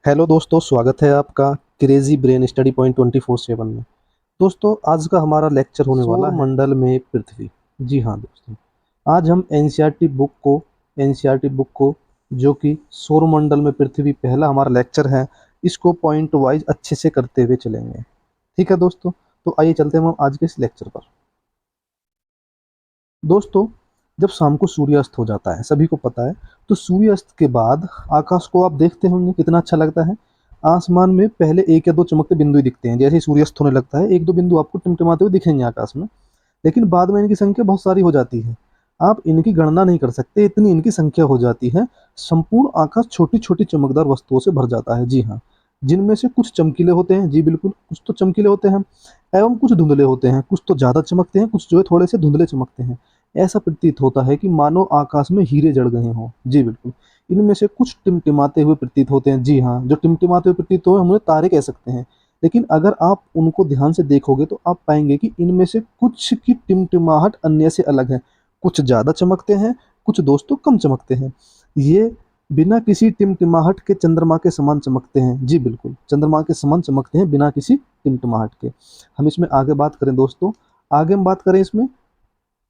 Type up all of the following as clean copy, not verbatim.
Hello दोस्तों, स्वागत है आपका क्रेजी ब्रेन स्टडी पॉइंट 24/7 में। दोस्तों, आज का हमारा लेक्चर होने वाला है सौर मंडल में पृथ्वी। जी हाँ दोस्तों, आज हम एनसीईआरटी बुक को जो कि सौर मंडल में पृथ्वी पहला हमारा लेक्चर है, इसको पॉइंट वाइज अच्छे से करते हुए चलेंगे। ठीक है दोस्तों, तो आइए चलते हैं हम आज के इस लेक्चर पर। दोस्तों, जब शाम को सूर्यास्त हो जाता है, सभी को पता है, तो सूर्यास्त के बाद आकाश को आप देखते होंगे कितना अच्छा लगता है। आसमान में पहले एक या दो चमकते बिंदु ही दिखते हैं। जैसे ही सूर्यास्त होने लगता है, एक दो बिंदु आपको टिमटिमाते हुए दिखेंगे आकाश में, लेकिन बाद में इनकी संख्या बहुत सारी हो जाती है। आप इनकी गणना नहीं कर सकते, इतनी इनकी संख्या हो जाती है। संपूर्ण आकाश छोटी छोटी चमकदार वस्तुओं से भर जाता है। जी हाँ, जिनमें से कुछ चमकीले होते हैं, जी बिल्कुल, कुछ तो चमकीले होते हैं, एवं कुछ धुंधले होते हैं। कुछ तो ज़्यादा चमकते हैं, कुछ जो है थोड़े से धुंधले चमकते हैं। ऐसा प्रतीत होता है कि मानो आकाश में हीरे जड़ गए हों। जी बिल्कुल, इनमें से कुछ टिमटिमाते हुए प्रतीत होते हैं। जी हाँ, जो टिमटिमाते हुए प्रतीत हो हम उन्हें तारे कह सकते हैं। लेकिन अगर आप उनको ध्यान से देखोगे तो आप पाएंगे कि इनमें से कुछ की टिमटिमाहट अन्य से अलग है। कुछ ज़्यादा चमकते हैं, कुछ दोस्तों कम चमकते हैं। ये बिना किसी टिमटिमाहट के चंद्रमा के समान चमकते हैं। जी बिल्कुल, चंद्रमा के समान चमकते हैं बिना किसी टिमटिमाहट के। हम इसमें आगे बात करें दोस्तों, आगे हम बात करें इसमें,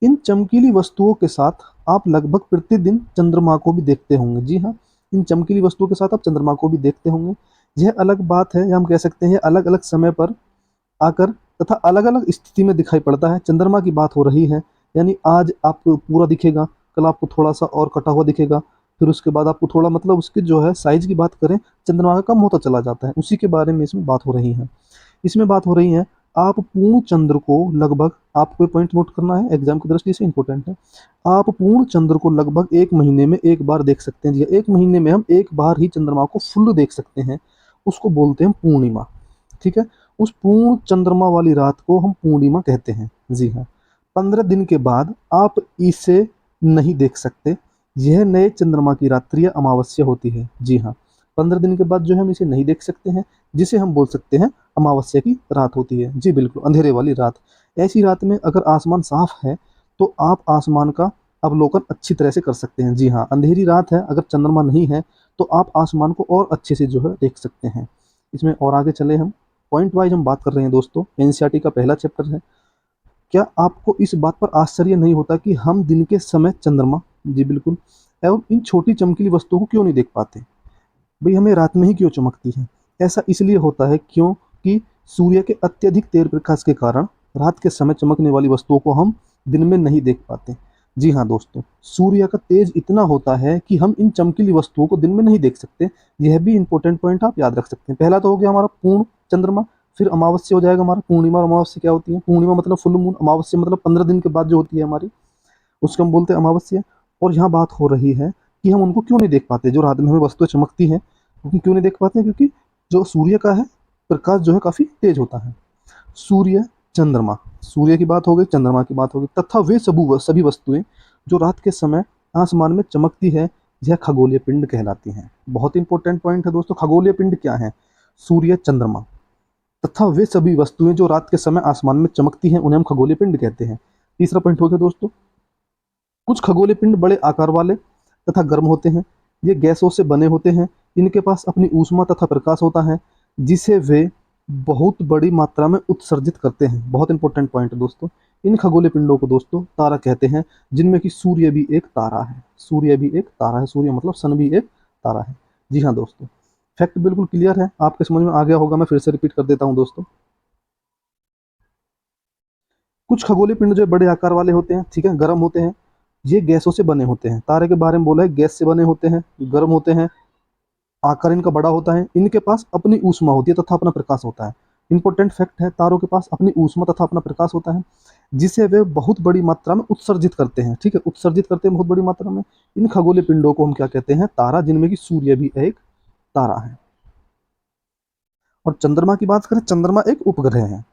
इन चमकीली वस्तुओं के साथ आप लगभग प्रतिदिन चंद्रमा को भी देखते होंगे। जी हाँ, इन चमकीली वस्तुओं के साथ आप चंद्रमा को भी देखते होंगे। यह अलग बात है, या हम कह सकते हैं अलग अलग समय पर आकर तथा अलग अलग स्थिति में दिखाई पड़ता है। चंद्रमा की बात हो रही है, यानी आज आपको पूरा दिखेगा, कल आपको थोड़ा सा और कटा हुआ दिखेगा, फिर उसके बाद आपको थोड़ा, मतलब उसकी जो है साइज की बात करें, चंद्रमा का कम होता चला जाता है। उसी के बारे में इसमें बात हो रही है। इसमें बात हो रही है, आप पूर्ण चंद्र को लगभग, आपको पॉइंट नोट करना है, एग्जाम की दृष्टि से इंपॉर्टेंट है। आप पूर्ण चंद्र को लगभग एक महीने में एक बार देख सकते हैं। जी, एक महीने में हम एक बार ही चंद्रमा को फुल देख सकते हैं। उसको बोलते हैं पूर्णिमा। ठीक है, उस पूर्ण चंद्रमा वाली रात को हम पूर्णिमा कहते हैं। जी हाँ, 15 दिन के बाद आप इसे नहीं देख सकते। यह नए चंद्रमा की रात्रि या अमावस्या होती है। जी हाँ, 15 दिन के बाद जो है हम इसे नहीं देख सकते हैं, जिसे हम बोल सकते हैं अमावस्या की रात होती है। जी बिल्कुल, अंधेरे वाली रात। ऐसी रात में अगर आसमान साफ है तो आप आसमान का अवलोकन अच्छी तरह से कर सकते हैं। जी हाँ, अंधेरी रात है, अगर चंद्रमा नहीं है तो आप आसमान को और अच्छे से जो है देख सकते हैं। इसमें और आगे चले हम, पॉइंट वाइज हम बात कर रहे हैं दोस्तों। एनसीईआरटी का पहला चैप्टर है। क्या आपको इस बात पर आश्चर्य नहीं होता कि हम दिन के समय चंद्रमा, जी बिल्कुल, एवं इन छोटी चमकीली वस्तुओं को क्यों नहीं देख पाते? भाई, हमें रात में ही क्यों चमकती है? ऐसा इसलिए होता है क्योंकि सूर्य के अत्यधिक तेज प्रकाश के कारण रात के समय चमकने वाली वस्तुओं को हम दिन में नहीं देख पाते। जी हाँ दोस्तों, सूर्य का तेज इतना होता है कि हम इन चमकीली वस्तुओं को दिन में नहीं देख सकते। यह भी इंपॉर्टेंट पॉइंट आप याद रख सकते हैं। पहला तो हो गया हमारा पूर्ण चंद्रमा, फिर अमावस्या हो जाएगा हमारा। पूर्णिमा और अमावस्या क्या होती है? पूर्णिमा मतलब फुल मून, अमावस्या मतलब 15 दिन के बाद जो होती है हमारी, उसको हम बोलते हैं अमावस्या। और यहाँ बात हो रही है कि हम उनको क्यों नहीं देख पाते, जो रात में हमें वस्तुएं चमकती हैं, क्योंकि क्यों नहीं देख पाते? क्योंकि जो सूर्य का है प्रकाश जो है काफी तेज होता है। सूर्य, चंद्रमा, सूर्य की बात हो गई, चंद्रमा की बात हो गई, तथा वे सभी वस्तुएं जो रात के समय आसमान में चमकती है, यह खगोलीय पिंड कहलाती हैं। बहुत इंपॉर्टेंट पॉइंट है दोस्तों। खगोलीय पिंड क्या है? सूर्य, चंद्रमा तथा वे सभी वस्तुएं जो रात के समय आसमान में चमकती हैं, उन्हें हम खगोलीय पिंड कहते हैं। तीसरा पॉइंट हो गया दोस्तों, कुछ खगोलीय पिंड बड़े आकार वाले तथा गर्म होते हैं। ये गैसों से बने होते हैं। इनके पास अपनी ऊष्मा तथा प्रकाश होता है, जिसे वे बहुत बड़ी मात्रा में उत्सर्जित करते हैं। बहुत इंपॉर्टेंट पॉइंट है दोस्तों। इन खगोलीय पिंडों को दोस्तों तारा कहते हैं, जिनमें कि सूर्य भी एक तारा है। सूर्य भी एक तारा है, सूर्य मतलब सन भी एक तारा है। जी हाँ दोस्तों, फैक्ट बिल्कुल क्लियर है, आपके समझ में आ गया होगा। मैं फिर से रिपीट कर देता हूँ दोस्तों। कुछ खगोलीय पिंड जो बड़े आकार वाले होते हैं, ठीक है, गर्म होते हैं। ये गैसों से बने होते हैं। तारे के बारे में बोला है, गैस से बने होते हैं, गर्म होते हैं, आकार इनका बड़ा होता है। इनके पास अपनी ऊष्मा होती है तथा अपना प्रकाश होता है। इंपॉर्टेंट फैक्ट है, तारों के पास अपनी ऊष्मा तथा अपना प्रकाश होता है, जिसे वे बहुत बड़ी मात्रा में उत्सर्जित करते हैं। ठीक है, उत्सर्जित करते हैं बहुत बड़ी मात्रा में। इन खगोलीय पिंडों को हम क्या कहते हैं? तारा, जिनमें कि सूर्य भी एक तारा है। और चंद्रमा की बात करें, चंद्रमा एक उपग्रह है।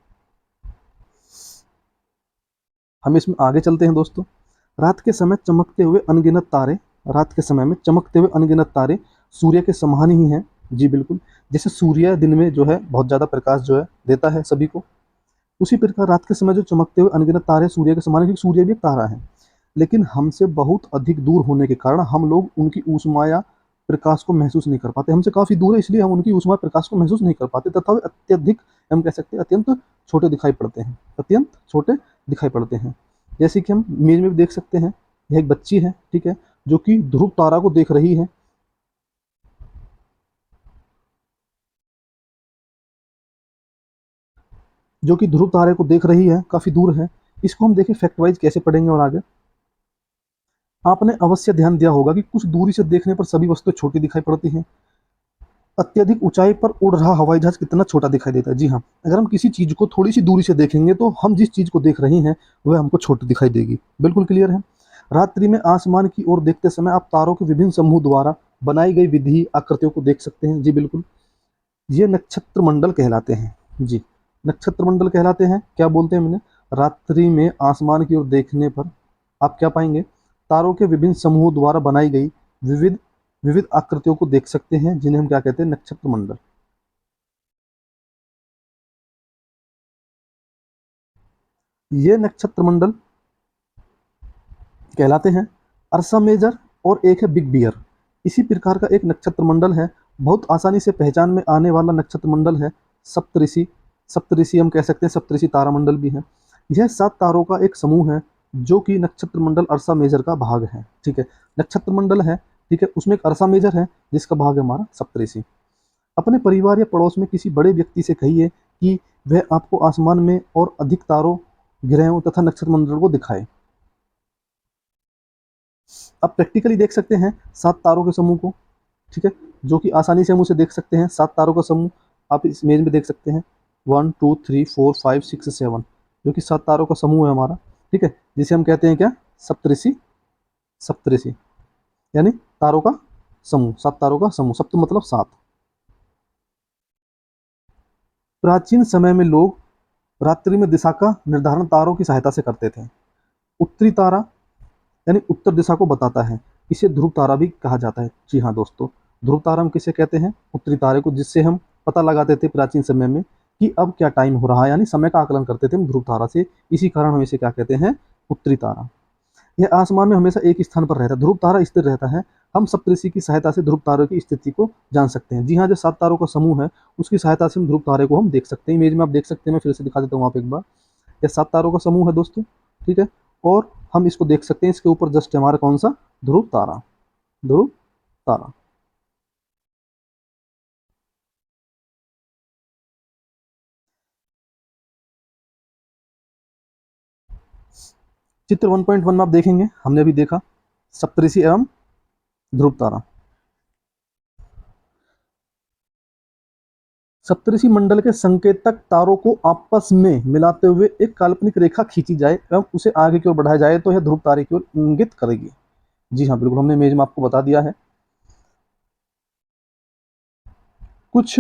हम इसमें आगे चलते हैं दोस्तों। रात के समय चमकते हुए अनगिनत तारे, रात के समय में चमकते हुए अनगिनत तारे सूर्य के समान ही हैं। जी बिल्कुल, जैसे सूर्य दिन में जो है बहुत ज़्यादा प्रकाश जो है देता है सभी को, उसी प्रकार रात के समय जो चमकते हुए अनगिनत तारे सूर्य के समान है, क्योंकि सूर्य भी एक तारा है। लेकिन हमसे बहुत अधिक दूर होने के कारण हम लोग उनकी ऊष्मा या प्रकाश को महसूस नहीं कर पाते, हमसे काफ़ी दूर है इसलिए हम उनकी ऊष्मा प्रकाश को महसूस नहीं कर पाते, तथा वे अत्यधिक, हम कह सकते हैं अत्यंत छोटे दिखाई पड़ते हैं, अत्यंत छोटे दिखाई पड़ते हैं। जैसे कि हम इमेज में भी देख सकते हैं, यह एक बच्ची है, ठीक है, जो कि ध्रुव तारा को देख रही है। जो कि ध्रुव तारे को देख रही है, काफ़ी दूर है। इसको हम देखें फैक्ट वाइज कैसे पढ़ेंगे और आगे। आपने अवश्य ध्यान दिया होगा कि कुछ दूरी से देखने पर सभी वस्तुएं छोटी दिखाई पड़ती हैं। अत्यधिक ऊंचाई पर उड़ रहा हवाई जहाज कितना छोटा दिखाई देता है। जी हाँ, अगर हम किसी चीज को थोड़ी सी दूरी से देखेंगे तो हम जिस चीज को देख रहे हैं वह हमको छोटी दिखाई देगी। बिल्कुल क्लियर है। रात्रि में आसमान की ओर देखते समय आप तारों के विभिन्न समूह द्वारा बनाई गई विधि आकृतियों को देख सकते हैं। जी बिल्कुल, ये नक्षत्र मंडल कहलाते हैं। जी, नक्षत्र मंडल कहलाते हैं। क्या बोलते हैं मैंने, रात्रि में आसमान की ओर देखने पर आप क्या पाएंगे, तारों के विभिन्न समूहों द्वारा बनाई गई विविध विविध आकृतियों को देख सकते हैं, जिन्हें हम क्या कहते हैं, नक्षत्र मंडल। ये नक्षत्र मंडल कहलाते हैं अर्सा मेजर, और एक है बिग बियर। इसी प्रकार का एक नक्षत्र मंडल है, बहुत आसानी से पहचान में आने वाला नक्षत्र मंडल है सप्तऋषि। सप्तऋषि हम कह सकते हैं, सप्तऋषि तारामंडल भी है। यह 7 तारों का एक समूह है जो कि नक्षत्र मंडल अर्सा मेजर का भाग है। ठीक है, नक्षत्र मंडल है, ठीक है, उसमें एक अर्सा मेजर है जिसका भाग है हमारा सप्तऋषि। अपने परिवार या पड़ोस में किसी बड़े व्यक्ति से कहिए कि वह आपको आसमान में और अधिक तारों, ग्रहों तथा नक्षत्र मंडल को दिखाए। आप प्रैक्टिकली देख सकते हैं 7 तारों के समूह को, ठीक है, जो कि आसानी से हम उसे देख सकते हैं। 7 तारों का समूह आप इस इमेज में देख सकते हैं, 1 2 3 4 5 6 7, जो कि 7 तारों का समूह है हमारा। ठीक है, जिसे हम कहते हैं क्या, सप्तऋषि। सप्तऋषि यानी तारों का समूह, 7 तारों का समूह, सप्त मतलब 7। प्राचीन समय में लोग रात्रि में दिशा का निर्धारण तारों की सहायता से करते थे। उत्तरी तारा यानी उत्तर दिशा को बताता है, इसे ध्रुव तारा भी कहा जाता है। जी हाँ दोस्तों, ध्रुव तारा हम किसे कहते हैं, उत्तरी तारे को, जिससे हम पता लगाते थे प्राचीन समय में कि अब क्या टाइम हो रहा है, यानी समय का आकलन करते थे हम ध्रुव तारा से। इसी कारण हम इसे क्या कहते हैं, उत्तरी तारा। यह आसमान में हमेशा एक स्थान पर रहता है, ध्रुव तारा स्थिर रहता है। हम सप्तऋषि की सहायता से ध्रुव तारे की स्थिति को जान सकते हैं। जी हाँ, जो 7 तारों का समूह है उसकी सहायता से हम ध्रुव तारे को हम देख सकते हैं। इमेज में आप देख सकते हैं, मैं फिर से दिखा देता हूँ आप एक बार। यह 7 तारों का समूह है दोस्तों, ठीक है, और हम इसको देख सकते हैं। इसके ऊपर जस्ट हमारा कौन सा, ध्रुव तारा, ध्रुव तारा। चित्र 1.1 में आप देखेंगे, हमने अभी देखा सप्तऋषि एवं ध्रुव तारा। सप्तऋषि मंडल के संकेतक तारों को आपस में मिलाते हुए एक काल्पनिक रेखा खींची जाए एवं उसे आगे की ओर बढ़ाया जाए तो यह ध्रुव तारे की ओर इंगित करेगी। जी हाँ बिल्कुल, हमने इमेज में आपको बता दिया है। कुछ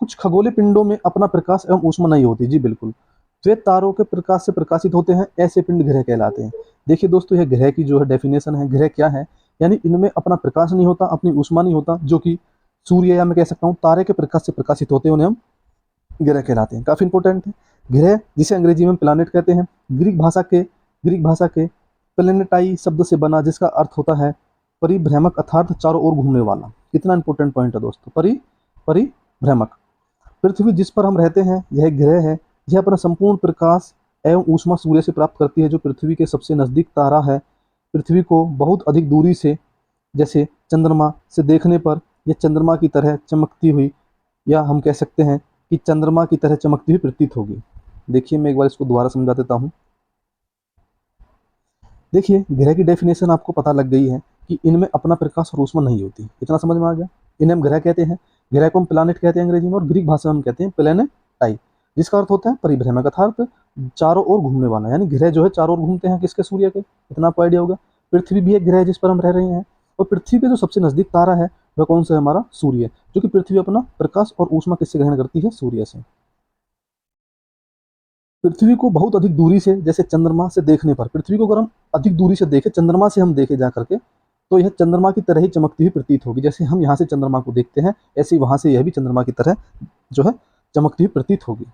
कुछ खगोलीय पिंडों में अपना प्रकाश एवं ऊष्मा नहीं होती। जी बिल्कुल, वे तारों के प्रकाश से प्रकाशित होते हैं, ऐसे पिंड ग्रह कहलाते हैं। देखिए दोस्तों, यह ग्रह की जो है डेफिनेशन है, ग्रह क्या है, यानी इनमें अपना प्रकाश नहीं होता, अपनी ऊष्मा नहीं होता, जो कि सूर्य या मैं कह सकता हूँ तारे के प्रकाश से प्रकाशित होते हैं, उन्हें हम ग्रह कहलाते हैं। काफी इंपॉर्टेंट है। ग्रह जिसे अंग्रेजी में प्लानिट कहते हैं, ग्रीक भाषा के प्लेनेटाई शब्द से बना, जिसका अर्थ होता है परिभ्रमक अर्थात चारों ओर घूमने वाला। कितना इंपॉर्टेंट पॉइंट है दोस्तों, परिभ्रमक। पृथ्वी जिस पर हम रहते हैं यह एक ग्रह है। यह अपना संपूर्ण प्रकाश एवं ऊष्मा सूर्य से प्राप्त करती है, जो पृथ्वी के सबसे नजदीक तारा है। पृथ्वी को बहुत अधिक दूरी से, जैसे चंद्रमा से देखने पर यह चंद्रमा की तरह चमकती हुई, या हम कह सकते हैं कि चंद्रमा की तरह चमकती हुई प्रतीत होगी। देखिए मैं एक बार इसको दोबारा समझा देता हूँ। देखिए, ग्रह की डेफिनेशन आपको पता लग गई है कि इनमें अपना प्रकाश और ऊष्मा नहीं होती। इतना समझ में आ गया। इन्हें हम ग्रह कहते हैं। ग्रह को हम प्लानिट कहते हैं अंग्रेजी में, और ग्रीक भाषा में हम कहते हैं प्लेनेटाई, जिसका अर्थ होता है परिभ्रमक अर्थात चारों ओर घूमने वाला। यानी ग्रह जो है चारों ओर घूमते हैं, किसके, सूर्य के। इतना आपको आइडिया होगा। पृथ्वी भी एक ग्रह है जिस पर हम रह रहे हैं, और पृथ्वी पे जो सबसे नजदीक तारा है वह कौन सा है, हमारा सूर्य, जो कि पृथ्वी अपना प्रकाश और ऊष्मा किससे ग्रहण करती है, सूर्य से। पृथ्वी को बहुत अधिक दूरी से, जैसे चंद्रमा से देखने पर, पृथ्वी को अगर हम अधिक दूरी से देखें, चंद्रमा से हम देखें जा करके, तो यह चंद्रमा की तरह ही चमकती हुई प्रतीत होगी। जैसे हम यहाँ से चंद्रमा को देखते हैं, ऐसे ही वहां से यह भी चंद्रमा की तरह जो है चमकती हुई प्रतीत होगी।